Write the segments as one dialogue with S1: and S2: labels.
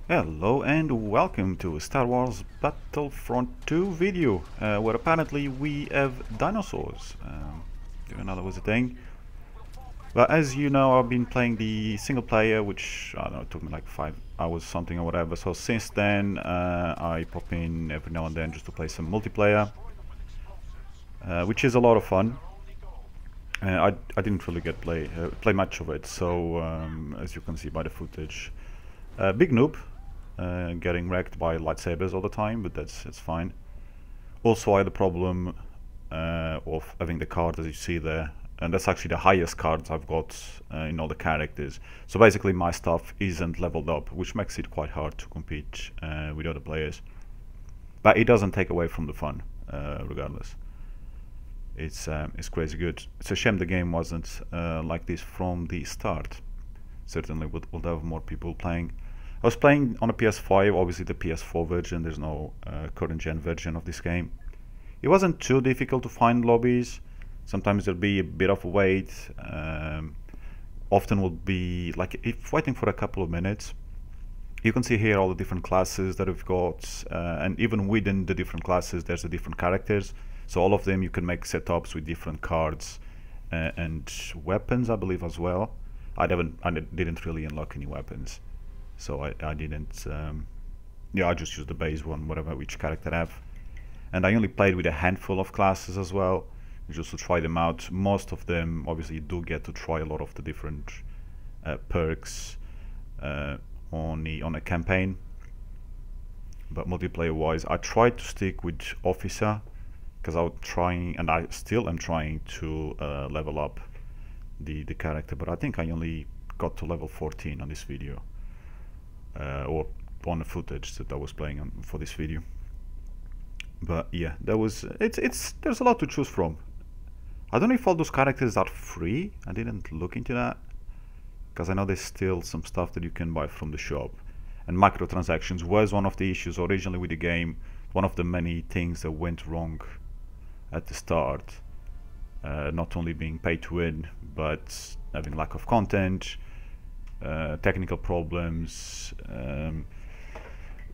S1: Hello and welcome to a Star Wars Battlefront 2 video, where apparently we have dinosaurs. Didn't know that was a thing. But as you know, I've been playing the single player, which, I don't know, it took me like 5 hours something or whatever. So since then, I pop in every now and then just to play some multiplayer, which is a lot of fun. I didn't really get play much of it, so as you can see by the footage, big noob. Getting wrecked by lightsabers all the time, but it's fine. Also, I had the problem of having the card as you see there, and that's actually the highest cards I've got in all the characters. So basically my stuff isn't leveled up, which makes it quite hard to compete with other players. But it doesn't take away from the fun, regardless. It's crazy good. It's a shame the game wasn't like this from the start. Certainly would have more people playing. I was playing on a PS5, obviously the PS4 version, there's no current gen version of this game. It wasn't too difficult to find lobbies. Sometimes there'll be a bit of a wait. Often will be like if waiting for a couple of minutes. You can see here all the different classes that we've got, and even within the different classes there's the different characters. So all of them you can make setups with different cards and weapons, I believe, as well. I didn't really unlock any weapons. So I didn't, yeah, I just used the base one, whatever which character I have. And I only played with a handful of classes as well, just to try them out. Most of them, obviously, you do get to try a lot of the different perks on a campaign. But multiplayer-wise, I tried to stick with Officer, because I was trying, and I still am trying to level up the character, but I think I only got to level 14 on this video. Or on the footage that I was playing on for this video. But yeah, there's a lot to choose from. I don't know if all those characters are free. I didn't look into that, because I know there's still some stuff that you can buy from the shop, and microtransactions was one of the issues originally with the game. One of the many things that went wrong at the start, not only being pay to win, but having lack of content, technical problems.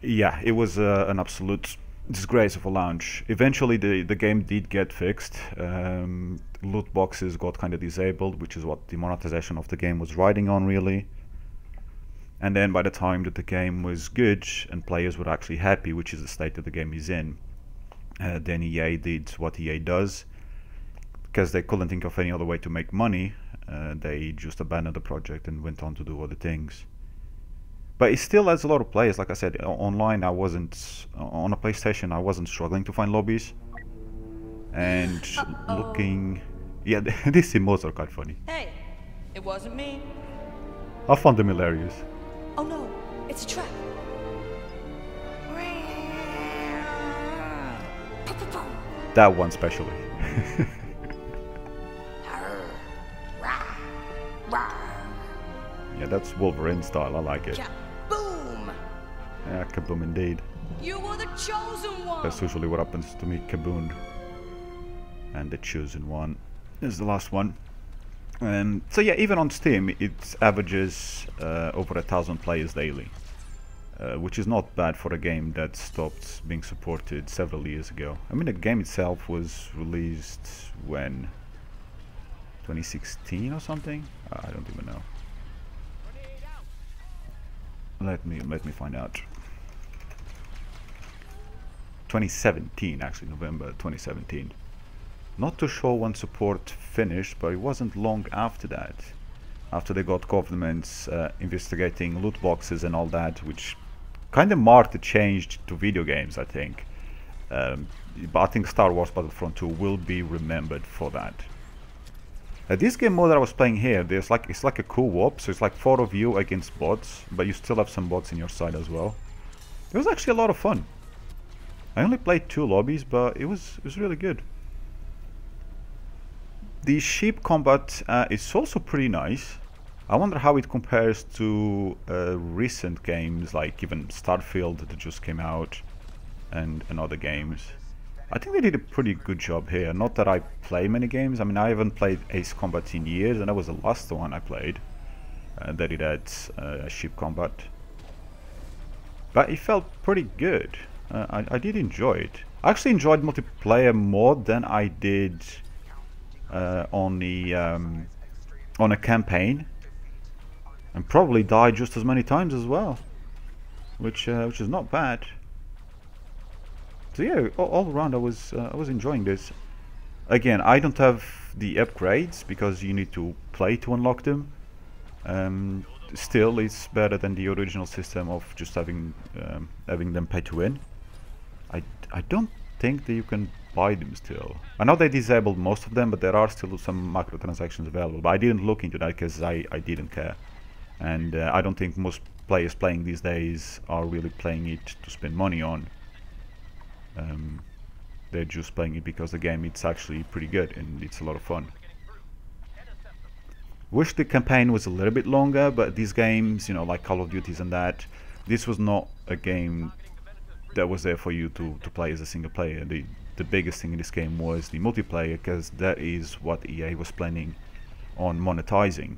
S1: Yeah, it was an absolute disgrace of a launch. Eventually the game did get fixed. Loot boxes got kind of disabled, which is what the monetization of the game was riding on, really. And then by the time that the game was good and players were actually happy, which is the state that the game is in, then EA did what EA does, because they couldn't think of any other way to make money. They just abandoned the project and went on to do other things. But it still has a lot of players. Like I said, online on a PlayStation I wasn't struggling to find lobbies. And looking, yeah, these emotes are quite funny.
S2: Hey, it wasn't me.
S1: I found them hilarious.
S2: Oh no, it's a trap.
S1: That one especially. Yeah, that's Wolverine style, I like it.
S2: Kaboom!
S1: Yeah, kaboom indeed.
S2: You were the chosen one!
S1: That's usually what happens to me, kaboom. And the chosen one is the last one. So yeah, even on Steam it averages over 1,000 players daily. Which is not bad for a game that stopped being supported several years ago. I mean, the game itself was released when? 2016 or something? I don't even know. Let me find out. 2017, actually, November 2017. Not too sure when support finished, but it wasn't long after that. After they got governments investigating loot boxes and all that, which kind of marked a change to video games, I think. But I think Star Wars Battlefront 2 will be remembered for that. This game mode that I was playing here, it's like a co-op, so it's like 4 of you against bots, but you still have some bots in your side as well. It was actually a lot of fun. I only played 2 lobbies, but it was really good. The ship combat is also pretty nice. I wonder how it compares to recent games like even Starfield that just came out and other games. I think they did a pretty good job here. Not that I play many games. I mean, I haven't played Ace Combat in years, and that was the last one I played that it had ship combat. but it felt pretty good. I did enjoy it. I actually enjoyed multiplayer more than I did on a campaign, and probably died just as many times as well, which is not bad. So yeah, all around I was enjoying this. Again, I don't have the upgrades because you need to play to unlock them. Still, it's better than the original system of just having them pay to win. I don't think that you can buy them still. I know they disabled most of them, but there are still some microtransactions available. But I didn't look into that because I didn't care. And I don't think most players playing these days are really playing it to spend money on. They're just playing it because the game it's actually pretty good and it's a lot of fun. Wish the campaign was a little bit longer, but these games, you know, like Call of Duties and that, this was not a game that was there for you to play as a single player. The biggest thing in this game was the multiplayer, because that is what EA was planning on monetizing,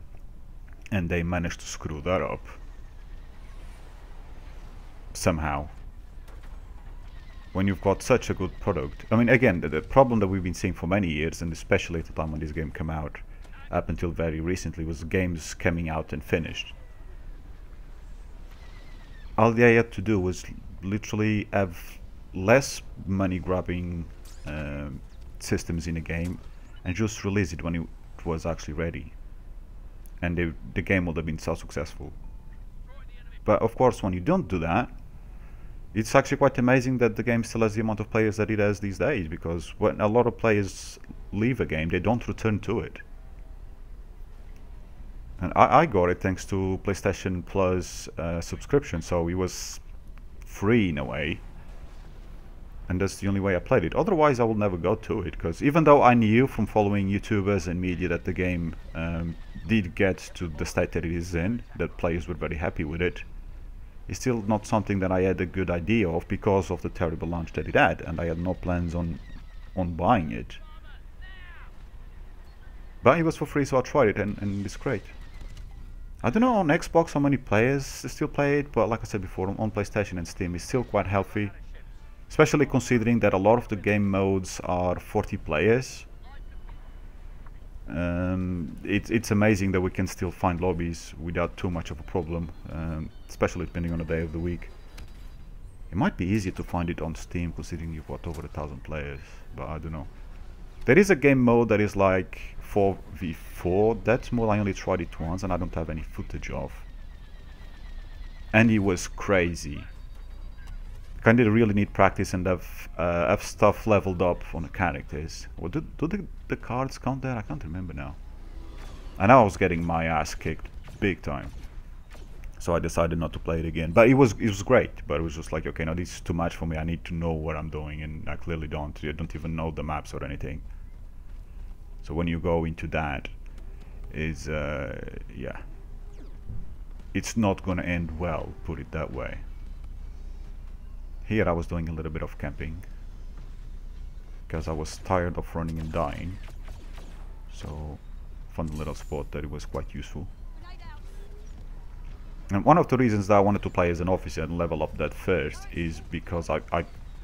S1: and they managed to screw that up somehow. When you've got such a good product, I mean, again, the problem that we've been seeing for many years, and especially at the time when this game came out, up until very recently, was games coming out and finished. All they had to do was literally have less money grabbing systems in a game and just release it when it was actually ready, and the game would have been so successful. But of course, when you don't do that, it's actually quite amazing that the game still has the amount of players that it has these days, because when a lot of players leave a game, they don't return to it. And I got it thanks to PlayStation Plus subscription, so it was free in a way, and that's the only way I played it. Otherwise I will never go to it, because even though I knew from following YouTubers and media that the game did get to the state that it is in, that players were very happy with it, it's still not something that I had a good idea of because of the terrible launch that it had, and I had no plans on buying it. But it was for free, so I tried it, and it's great. I don't know on Xbox how many players still play it, but like I said before, on PlayStation and Steam it's still quite healthy, especially considering that a lot of the game modes are 40 players. It's amazing that we can still find lobbies without too much of a problem, especially depending on the day of the week. It might be easier to find it on Steam considering you've got over 1,000 players, but I don't know. There is a game mode that is like 4v4. That's more, I only tried it once and I don't have any footage of, and it was crazy. Kind of really need practice and have stuff leveled up on the characters. Well, do the cards count there? I can't remember now. I know I was getting my ass kicked big time, so I decided not to play it again. But it was great. But it was just like, okay, now this is too much for me. I need to know what I'm doing, and I clearly don't. I don't even know the maps or anything. So when you go into that, is yeah, it's not gonna end well. Put it that way. Here I was doing a little bit of camping because I was tired of running and dying, so found a little spot that it was quite useful. And one of the reasons that I wanted to play as an officer and level up that first is because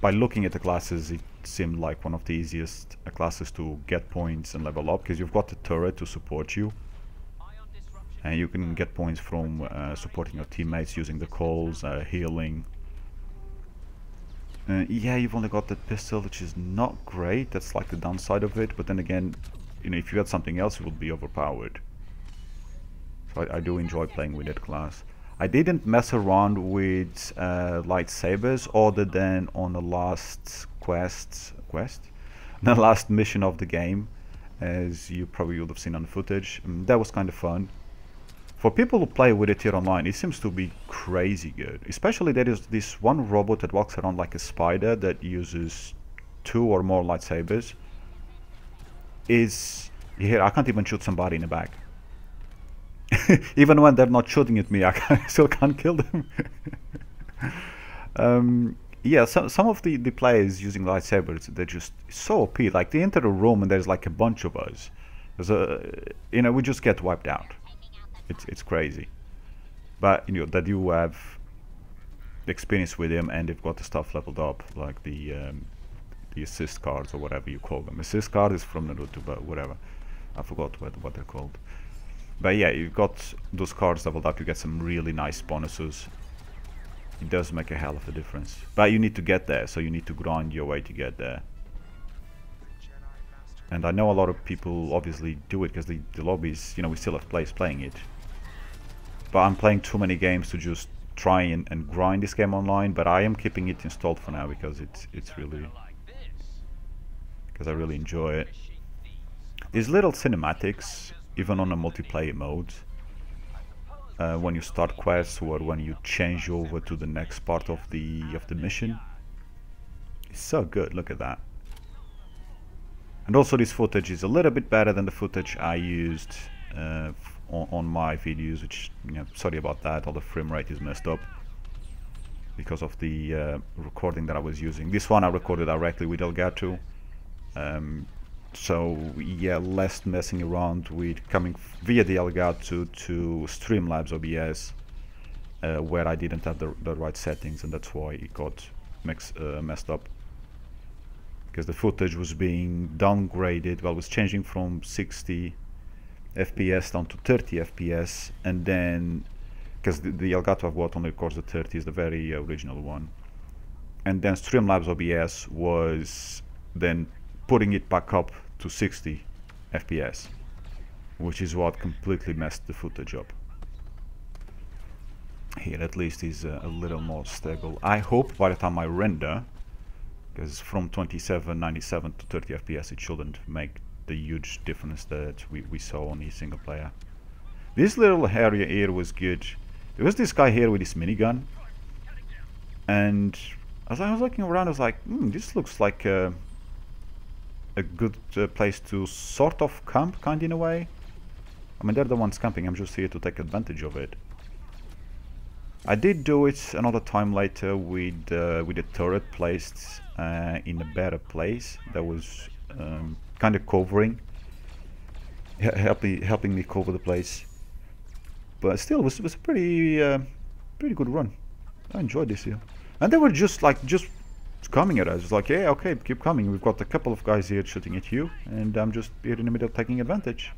S1: by looking at the classes, it seemed like one of the easiest classes to get points and level up, because you've got the turret to support you, and you can get points from supporting your teammates using the calls, healing. Yeah, you've only got that pistol, which is not great. That's like the downside of it. But then again, you know, if you had something else, it would be overpowered. So I do enjoy playing with that class. I didn't mess around with lightsabers other than on the last the last mission of the game, as you probably would have seen on the footage. That was kind of fun. For people who play with it here online, it seems to be crazy good. Especially there is this one robot that walks around like a spider that uses 2 or more lightsabers. Here, I can't even shoot somebody in the back. Even when they're not shooting at me, I still can't kill them. Yeah, some of the players using lightsabers, they're just so OP. Like they enter a room and there's like a bunch of us. You know, we just get wiped out. It's crazy. But you know that you have experience with him, and they've got the stuff leveled up, like the assist cards or whatever you call them. Assist card is from Naruto, but whatever. I forgot what they're called. But yeah, you've got those cards leveled up, you get some really nice bonuses. It does make a hell of a difference. But you need to get there, so you need to grind your way to get there. And I know a lot of people obviously do it because the lobbies, you know, we still have players playing it. But I'm playing too many games to just try and grind this game online, but I am keeping it installed for now because it's really... because I really enjoy it. These little cinematics, even on a multiplayer mode, when you start quests or when you change over to the next part of the mission, it's so good. Look at that. And also this footage is a little bit better than the footage I used on my videos, which, you know, sorry about that, all the frame rate is messed up because of the recording that I was using. This one I recorded directly with Elgato, so yeah, less messing around with coming via the Elgato to Streamlabs OBS, where I didn't have the right settings, and that's why it got messed up. Because the footage was being downgraded, well, it was changing from 60 FPS down to 30 FPS, and then, because the Elgato I've got only records the 30, is the very original one, and then Streamlabs OBS was then putting it back up to 60 FPS, which is what completely messed the footage up. Here at least is a little more stable. I hope by the time I render, because from 2797 to 30 FPS it shouldn't make the huge difference that we saw on the single player. This little area here was good. There was this guy here with this minigun, and as I was looking around I was like, this looks like a good place to sort of camp, kind in a way. I mean, they're the ones camping, I'm just here to take advantage of it. I did do it another time later with a turret placed in a better place that was kind of covering, helping me cover the place. But still, it was a pretty good run. I enjoyed this here, and they were just coming at us. It's like, yeah, okay, keep coming. We've got a couple of guys here shooting at you, and I'm just here in the middle taking advantage.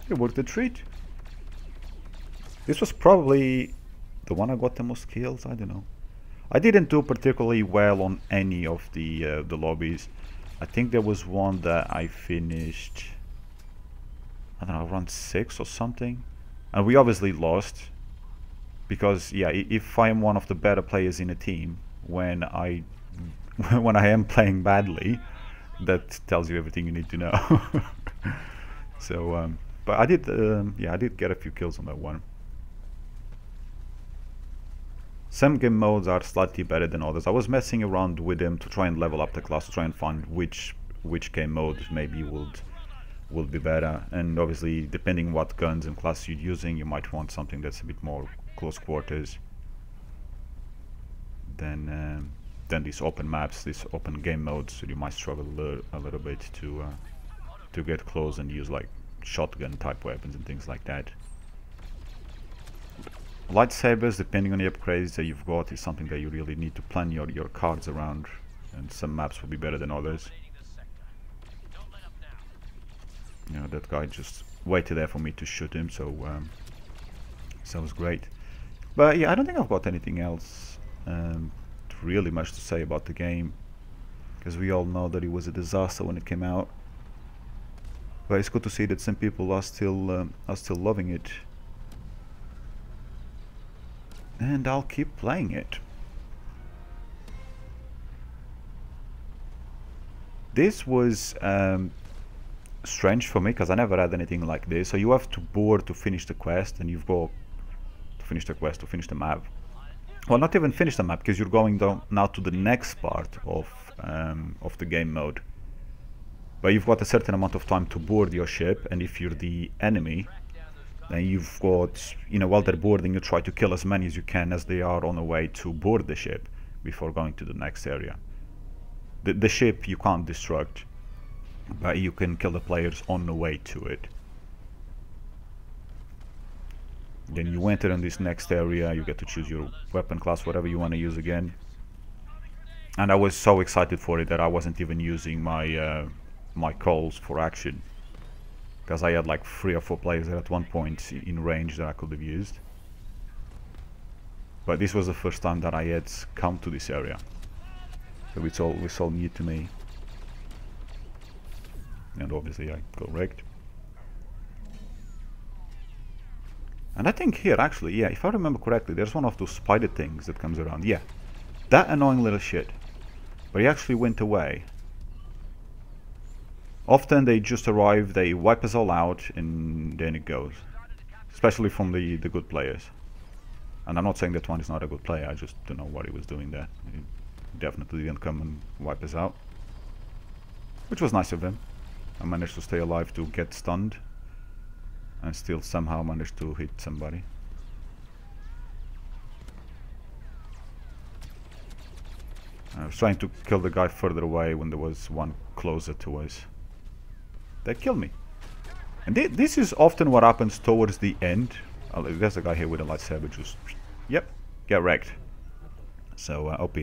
S1: It worked a treat. This was probably the one I got the most kills. I don't know. I didn't do particularly well on any of the lobbies. I think there was one that I finished, I don't know, around 6 or something, and we obviously lost because, yeah, if I am one of the better players in a team when I am playing badly, that tells you everything you need to know. So, but I did, yeah, I did get a few kills on that one. Some game modes are slightly better than others. I was messing around with them to try and level up the class, to try and find which game mode maybe would be better. And obviously, depending what guns and class you're using, you might want something that's a bit more close quarters than these open maps, these open game modes. So you might struggle a little bit to get close and use like shotgun type weapons and things like that. Lightsabers, depending on the upgrades that you've got, is something that you really need to plan your cards around, and some maps will be better than others. You know, that guy just waited there for me to shoot him, so that was great. But yeah, I don't think I've got anything else really much to say about the game, because we all know that it was a disaster when it came out. But it's good to see that some people are still loving it. And I'll keep playing it. This was strange for me because I never had anything like this. So you have to board to finish the quest, and you've got to finish the quest, to finish the map. Well, not even finish the map, because you're going down now to the next part of the game mode. But you've got a certain amount of time to board your ship, and if you're the enemy, then you've got, you know, while they're boarding, you try to kill as many as you can as they are on the way to board the ship before going to the next area. The ship you can't destruct, but you can kill the players on the way to it, Then you enter in this next area, you get to choose your weapon class, whatever you want to use again. And I was so excited for it that I wasn't even using my my calls for action, because I had like 3 or 4 players at one point in range that I could have used. But this was the first time that I had come to this area, so it's all new to me. And obviously I got wrecked. And I think here actually, yeah, if I remember correctly, there's one of those spider things that comes around. Yeah, that annoying little shit. But he actually went away. Often they just arrive, they wipe us all out, and then it goes. Especially from the good players. And I'm not saying that one is not a good player, I just don't know what he was doing there. He definitely didn't come and wipe us out. Which was nice of him. I managed to stay alive to get stunned. And still somehow managed to hit somebody. I was trying to kill the guy further away when there was one closer to us. They killed me. And this is often what happens towards the end. Oh, there's a guy here with a lightsaber, just yep, get wrecked. So OP.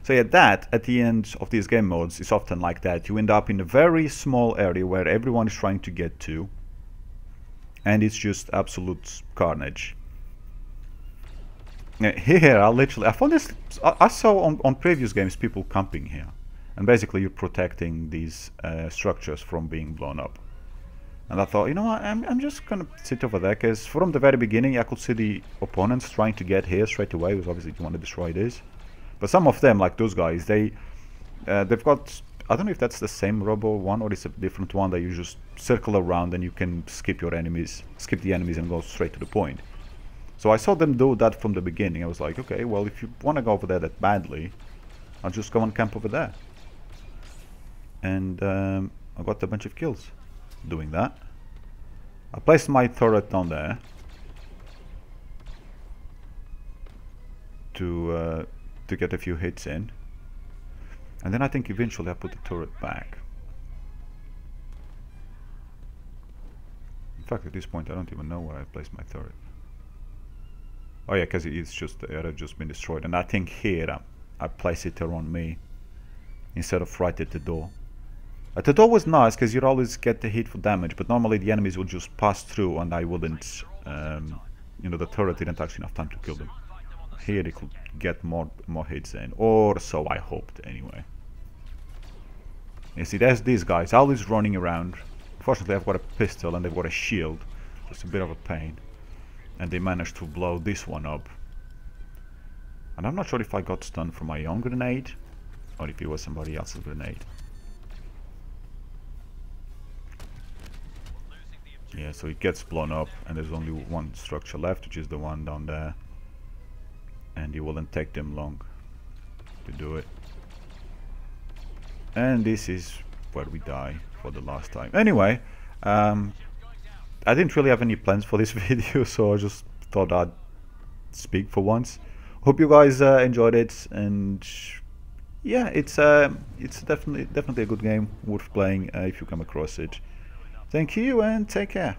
S1: So yeah, that at the end of these game modes is often like that. You end up in a very small area where everyone is trying to get to, and it's just absolute carnage. Here, I found this. I saw on previous games people camping here, and basically you're protecting these structures from being blown up. And I thought, you know what, I'm just gonna sit over there, because from the very beginning I could see the opponents trying to get here straight away, because obviously you want to destroy this. But some of them, like those guys, they've got, I don't know if that's the same robo one or it's a different one, that you just circle around and you can skip the enemies and go straight to the point. So I saw them do that from the beginning. I was like, okay, well, if you want to go over there that badly, I'll just go and camp over there. And I got a bunch of kills doing that. I placed my turret down there to get a few hits in. And then I think eventually I put the turret back. In fact, at this point I don't even know where I placed my turret. Oh yeah, because it had just been destroyed. And I think here I place it around me instead of right at the door. At the door was nice because you'd always get the hit for damage, but normally the enemies would just pass through and I wouldn't, you know, the turret didn't actually have time to kill them. Here they could get more hits in, or so I hoped anyway. You see, there's these guys always running around. Fortunately I've got a pistol and they've got a shield, just a bit of a pain. And they managed to blow this one up. And I'm not sure if I got stunned from my own grenade or if it was somebody else's grenade. Yeah, so it gets blown up and there's only one structure left, which is the one down there. And it wouldn't take them long to do it. And this is where we die for the last time. Anyway, I didn't really have any plans for this video, so I just thought I'd speak for once. Hope you guys enjoyed it, and yeah, it's definitely a good game, worth playing if you come across it. Thank you and take care.